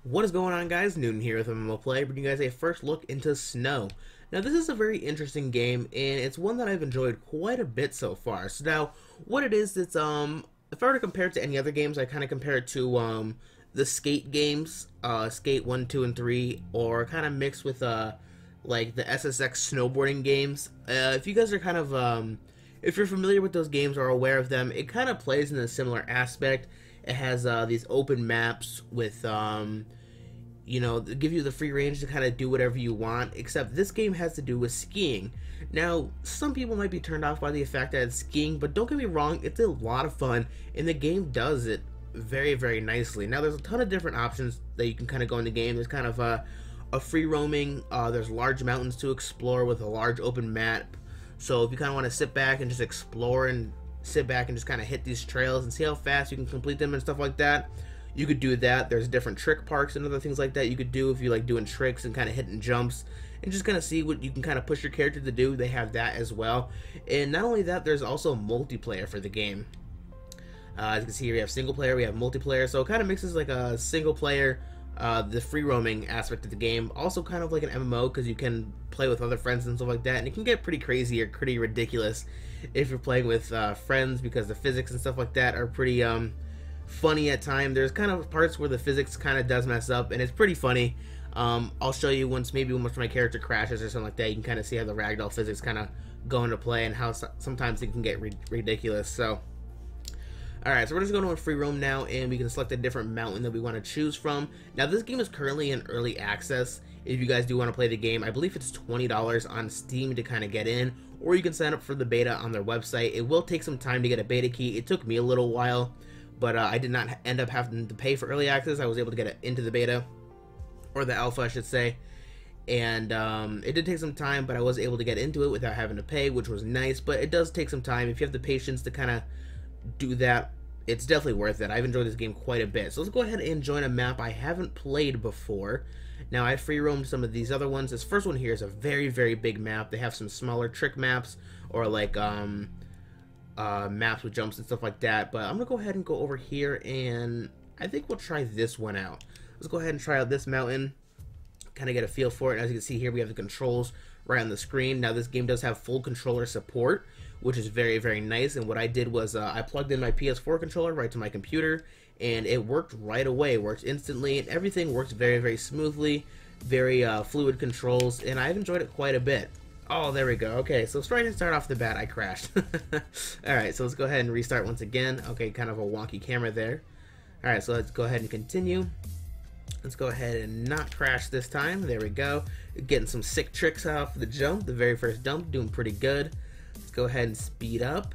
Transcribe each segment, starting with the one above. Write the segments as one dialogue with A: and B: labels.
A: What is going on, guys? Newton here with MMO Play, bringing you guys a first look into Snow. Now, this is a very interesting game, and it's one that I've enjoyed quite a bit so far. So now, what it is, it's if I were to compare it to any other games, I kind of compare it to the Skate games, Skate 1, 2, and 3, or kind of mixed with like the SSX snowboarding games. If you guys are kind of if you're familiar with those games or aware of them, it kind of plays in a similar aspect. It has these open maps with you know, they give you the free range to kind of do whatever you want, except this game has to do with skiing. Now, some people might be turned off by the fact that it's skiing, but don't get me wrong, it's a lot of fun, and the game does it very, very nicely. Now, there's a ton of different options that you can kind of go in the game. There's kind of a free roaming, there's large mountains to explore with a large open map. So if you kind of want to sit back and just explore and sit back and just kind of hit these trails and see how fast you can complete them and stuff like that, you could do that. There's different trick parks and other things like that you could do if you like doing tricks and kind of hitting jumps and just kind of see what you can kind of push your character to do. They have that as well. And not only that, there's also multiplayer for the game. As you can see here, we have single player, we have multiplayer, so it kind of mixes like a single player, the free roaming aspect of the game, also kind of like an MMO because you can play with other friends and stuff like that, and it can get pretty crazy or pretty ridiculous if you're playing with friends, because the physics and stuff like that are pretty funny at times. There's kind of parts where the physics kind of does mess up, and it's pretty funny. I'll show you once my character crashes or something like that. You can kind of see how the ragdoll physics kind of go into play and how sometimes it can get ridiculous. So alright, so we're just going to free roam now, and we can select a different mountain that we want to choose from. Now, this game is currently in early access. If you guys do want to play the game, I believe it's $20 on Steam to kind of get in, or you can sign up for the beta on their website. It will take some time to get a beta key. It took me a little while, but I did not end up having to pay for early access. I was able to get it into the beta, or the alpha, I should say. And it did take some time, but I was able to get into it without having to pay, which was nice. But it does take some time. If you have the patience to kind of do that, it's definitely worth it. I've enjoyed this game quite a bit. So let's go ahead and join a map I haven't played before. Now, I free roamed some of these other ones. This first one here is a very, very big map. They have some smaller trick maps, or like maps with jumps and stuff like that. But I'm gonna go ahead and go over here, and I think we'll try this one out. Let's go ahead and try out this mountain, kind of get a feel for it. As you can see here, we have the controls right on the screen. Now, this game does have full controller support, which is very, very nice. And what I did was I plugged in my PS4 controller right to my computer, and it worked right away. It worked instantly, and everything works very, very smoothly, very fluid controls, and I've enjoyed it quite a bit. Oh, there we go. Okay, so right to start off the bat, I crashed. Alright, so let's go ahead and restart once again. Okay, kind of a wonky camera there. Alright, so let's go ahead and continue. Let's go ahead and not crash this time. There we go. Getting some sick tricks off the jump. The very first jump, doing pretty good. Let's go ahead and speed up.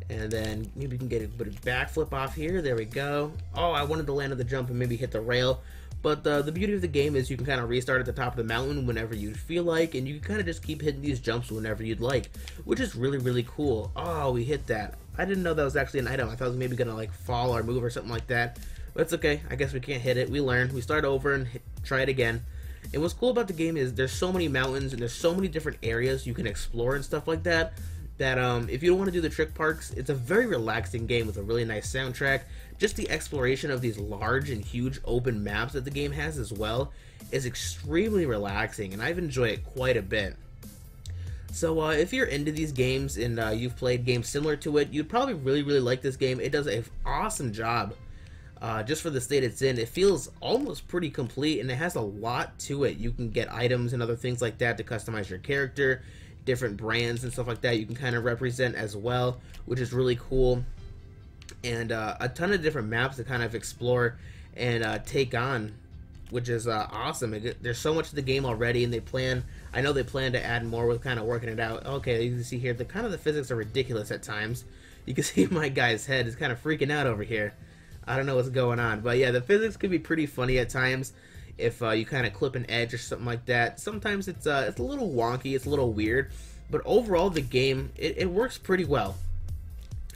A: And then maybe we can get a bit of backflip off here. There we go. Oh, I wanted to land on the jump and maybe hit the rail. But the beauty of the game is you can kind of restart at the top of the mountain whenever you feel like, and you can kind of just keep hitting these jumps whenever you'd like, which is really, really cool. Oh, we hit that. I didn't know that was actually an item. I thought it was maybe going to like fall or move or something like that. But it's okay. I guess we can't hit it. We learn. We start over and try it again. And what's cool about the game is there's so many mountains and there's so many different areas you can explore and stuff like that, that if you don't want to do the trick parks, it's a very relaxing game with a really nice soundtrack. Just the exploration of these large and huge open maps that the game has as well is extremely relaxing, and I've enjoyed it quite a bit. So if you're into these games and you've played games similar to it, you'd probably really, really like this game. It does an awesome job. Just for the state it's in, it feels almost pretty complete, and it has a lot to it. You can get items and other things like that to customize your character, different brands and stuff like that you can kind of represent as well, which is really cool. And a ton of different maps to kind of explore and take on, which is awesome. There's so much to the game already, and I know they plan to add more with kind of working it out. Okay, you can see here, the physics are ridiculous at times. You can see my guy's head is kind of freaking out over here. I don't know what's going on, but yeah, the physics can be pretty funny at times if you kind of clip an edge or something like that. Sometimes it's a little wonky, it's a little weird, but overall the game, it works pretty well.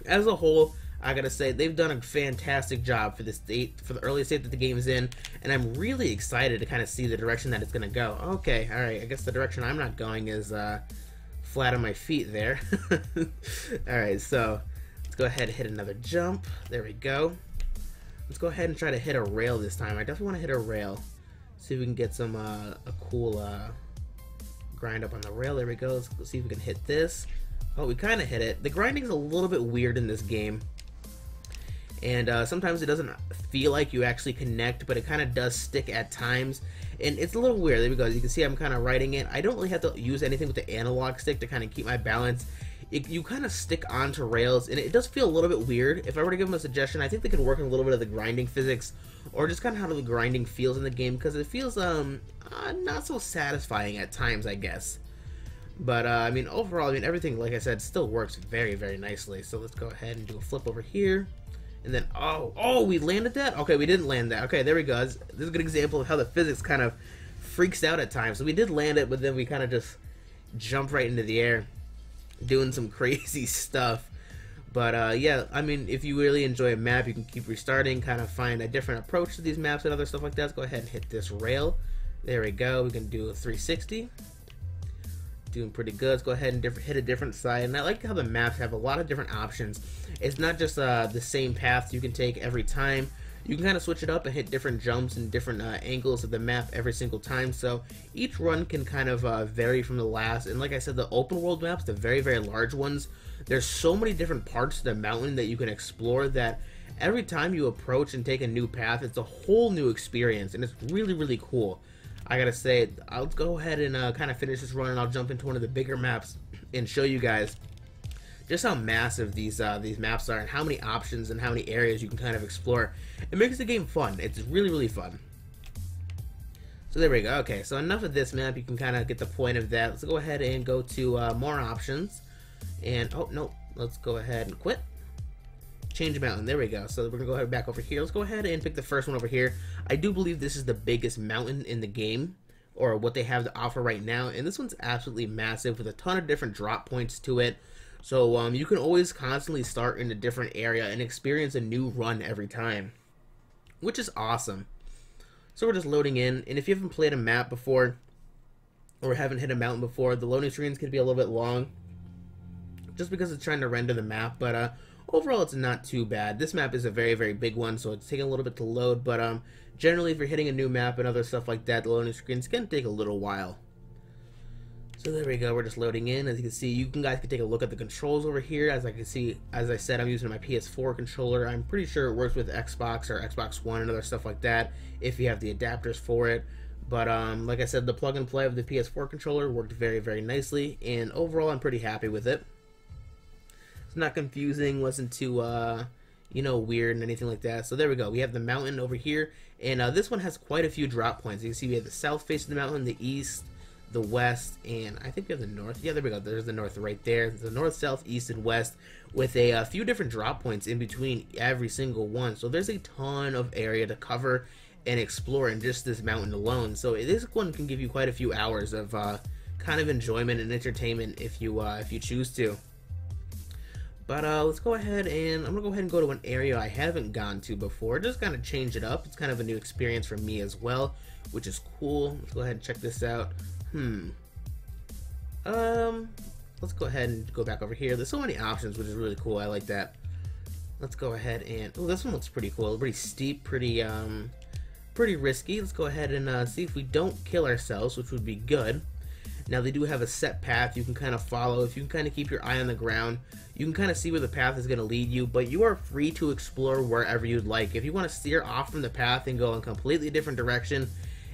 A: As a whole, I gotta say, they've done a fantastic job for the early state that the game is in, and I'm really excited to kind of see the direction that it's gonna go. Okay, alright, I guess the direction I'm not going is flat on my feet there. Alright, so let's go ahead and hit another jump. There we go. Let's go ahead and try to hit a rail this time. I definitely want to hit a rail. See if we can get some a cool grind up on the rail. There we go. Let's see if we can hit this. Oh, we kind of hit it. The grinding is a little bit weird in this game. And sometimes it doesn't feel like you actually connect, but it kind of does stick at times. And it's a little weird. There we go. As you can see, I'm kind of riding it. I don't really have to use anything with the analog stick to kind of keep my balance. You kind of stick onto rails, and it does feel a little bit weird. If I were to give them a suggestion, I think they could work on a little bit of the grinding physics, or just kind of how the grinding feels in the game, because it feels not so satisfying at times, I guess. But I mean, overall, I mean, everything, like I said, still works very, very nicely. So let's go ahead and do a flip over here. And then, oh, we landed that? Okay, we didn't land that. Okay, there we go. This is a good example of how the physics kind of freaks out at times. So we did land it, but then we kind of just jumped right into the air, doing some crazy stuff. But yeah, I mean, if you really enjoy a map, you can keep restarting, kind of find a different approach to these maps and other stuff like that. Let's go ahead and hit this rail. There we go. We can do a 360. Doing pretty good. Let's go ahead and hit a different side. And I like how the maps have a lot of different options. It's not just the same path you can take every time. You can kind of switch it up and hit different jumps and different angles of the map every single time. So each run can kind of vary from the last. And like I said, the open world maps, the very, very large ones, there's so many different parts to the mountain that you can explore that every time you approach and take a new path, it's a whole new experience. And it's really, really cool. I gotta say, I'll go ahead and kind of finish this run, and I'll jump into one of the bigger maps and show you guys just how massive these maps are and how many options and how many areas you can kind of explore. It makes the game fun. It's really, really fun. So there we go. Okay, so enough of this map. You can kind of get the point of that. Let's go ahead and go to more options. And, oh, no, let's go ahead and quit. Change mountain. There we go. So we're gonna go ahead back over here. Let's go ahead and pick the first one over here. I do believe this is the biggest mountain in the game, or what they have to offer right now. And this one's absolutely massive with a ton of different drop points to it. So you can always constantly start in a different area and experience a new run every time, which is awesome. So we're just loading in, and if you haven't played a map before or haven't hit a mountain before, the loading screens can be a little bit long just because it's trying to render the map, but overall, it's not too bad. This map is a very, very big one, so it's taking a little bit to load, but generally, if you're hitting a new map and other stuff like that, the loading screens can take a little while. So there we go, we're just loading in. As you can see, you guys can take a look at the controls over here. As I can see, as I said, I'm using my PS4 controller. I'm pretty sure it works with Xbox or Xbox One and other stuff like that, if you have the adapters for it. But like I said, the plug and play of the PS4 controller worked very, very nicely, and overall, I'm pretty happy with it. It's not confusing, wasn't too, you know, weird and anything like that. So there we go. We have the mountain over here, and this one has quite a few drop points. You can see we have the south face of the mountain, the east, the west, and I think we have the north. Yeah, there we go. There's the north right there. The north, south, east, and west, with a few different drop points in between every single one. So there's a ton of area to cover and explore in just this mountain alone. So this one can give you quite a few hours of kind of enjoyment and entertainment if you choose to. But let's go ahead and I'm gonna go ahead and go to an area I haven't gone to before, just kind of change it up. It's kind of a new experience for me as well, which is cool. Let's go ahead and check this out. Let's go ahead and go back over here. There's so many options, which is really cool. I like that. Let's go ahead and, oh, this one looks pretty cool. Pretty steep, pretty risky. Let's go ahead and see if we don't kill ourselves, which would be good. Now, they do have a set path you can kind of follow. If you can kind of keep your eye on the ground, you can kind of see where the path is going to lead you, but you are free to explore wherever you'd like. If you want to steer off from the path and go in a completely different direction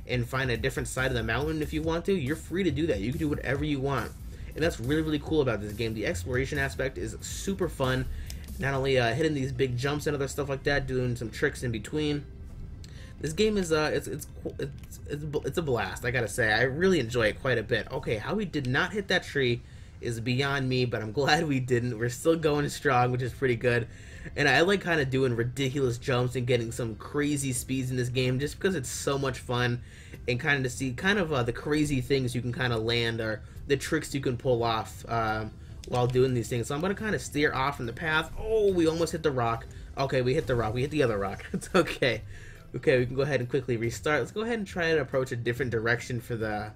A: and find a different side of the mountain if you want to, you're free to do that. You can do whatever you want. And that's really, really cool about this game. The exploration aspect is super fun. Not only hitting these big jumps and other stuff like that, doing some tricks in between. This game is it's a blast. I gotta say, I really enjoy it quite a bit. Okay, how we did not hit that tree is beyond me, but I'm glad we didn't. We're still going strong, which is pretty good. And I like kind of doing ridiculous jumps and getting some crazy speeds in this game, just because it's so much fun, and kind of to see kind of the crazy things you can kind of land, or the tricks you can pull off while doing these things. So I'm gonna kind of steer off from the path. Oh, we almost hit the rock. Okay, we hit the rock. We hit the other rock. It's okay. Okay, we can go ahead and quickly restart. Let's go ahead and try to approach a different direction for the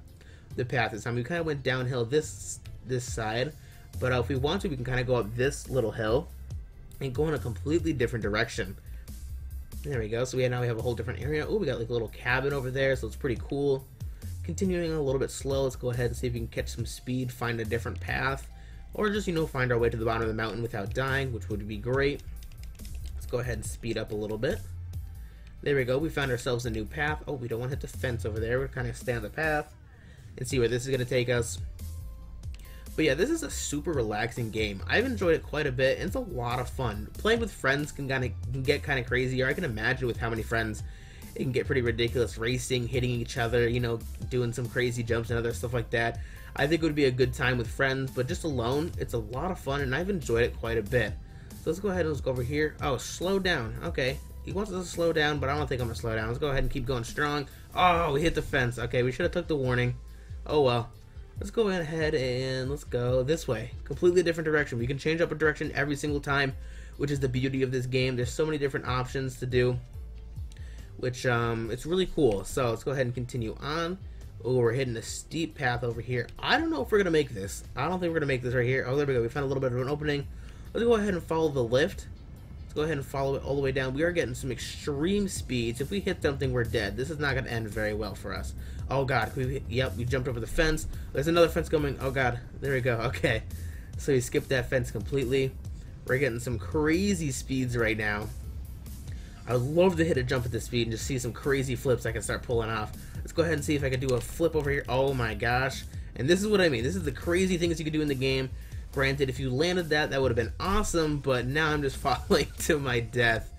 A: path this time. We kind of went downhill this side, but if we want to, we can kind of go up this little hill and go in a completely different direction. There we go. So now we have a whole different area. Oh, we got like a little cabin over there, so it's pretty cool. Continuing a little bit slow, let's go ahead and see if we can catch some speed, find a different path, or just, you know, find our way to the bottom of the mountain without dying, which would be great. Let's go ahead and speed up a little bit. There we go. We found ourselves a new path. Oh, we don't want to hit the fence over there. We're kind of stay on the path and see where this is going to take us. But yeah, this is a super relaxing game. I've enjoyed it quite a bit, and it's a lot of fun. Playing with friends can get kind of crazy, or I can imagine with how many friends it can get pretty ridiculous, racing, hitting each other, you know, doing some crazy jumps and other stuff like that. I think it would be a good time with friends, but just alone, it's a lot of fun, and I've enjoyed it quite a bit. So let's go ahead and let's go over here. Oh, slow down. Okay, he wants us to slow down, but I don't think I'm going to slow down. Let's go ahead and keep going strong. Oh, we hit the fence. Okay, we should have took the warning. Oh, well. Let's go ahead and let's go this way. Completely different direction. We can change up a direction every single time, which is the beauty of this game. There's so many different options to do, which it's really cool. So let's go ahead and continue on. Oh, we're hitting a steep path over here. I don't know if we're going to make this. I don't think we're going to make this right here. Oh, there we go. We found a little bit of an opening. Let's go ahead and follow the lift. Let's go ahead and follow it all the way down. We are getting some extreme speeds. If we hit something, we're dead. This is not going to end very well for us. Oh, God. Yep, we jumped over the fence. There's another fence coming. Oh, God. There we go. Okay. So we skipped that fence completely. We're getting some crazy speeds right now. I would love to hit a jump at this speed and just see some crazy flips I can start pulling off. Let's go ahead and see if I can do a flip over here. Oh, my gosh. And this is what I mean. This is the crazy things you can do in the game. Granted, if you landed that would have been awesome, but now I'm just falling to my death.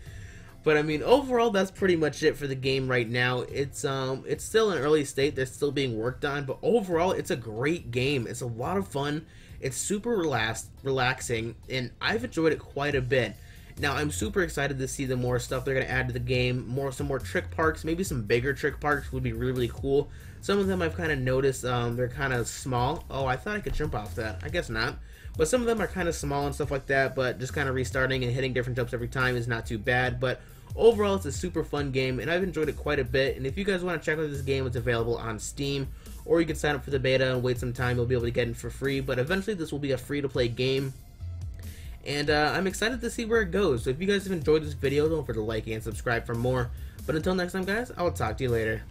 A: But I mean, overall, that's pretty much it for the game right now. It's still in an early state. They're still being worked on, but overall, it's a great game. It's a lot of fun. It's super relaxing, and I've enjoyed it quite a bit. Now, I'm super excited to see the more stuff they're going to add to the game. Some more trick parks, maybe some bigger trick parks would be really, really cool. Some of them I've kind of noticed they're kind of small. Oh, I thought I could jump off that. I guess not. But some of them are kind of small and stuff like that, but just kind of restarting and hitting different jumps every time is not too bad. But overall, it's a super fun game, and I've enjoyed it quite a bit. And if you guys want to check out this game, it's available on Steam, or you can sign up for the beta and wait some time. You'll be able to get it for free, but eventually this will be a free-to-play game. And I'm excited to see where it goes. So if you guys have enjoyed this video, don't forget to like and subscribe for more. But until next time, guys, I'll talk to you later.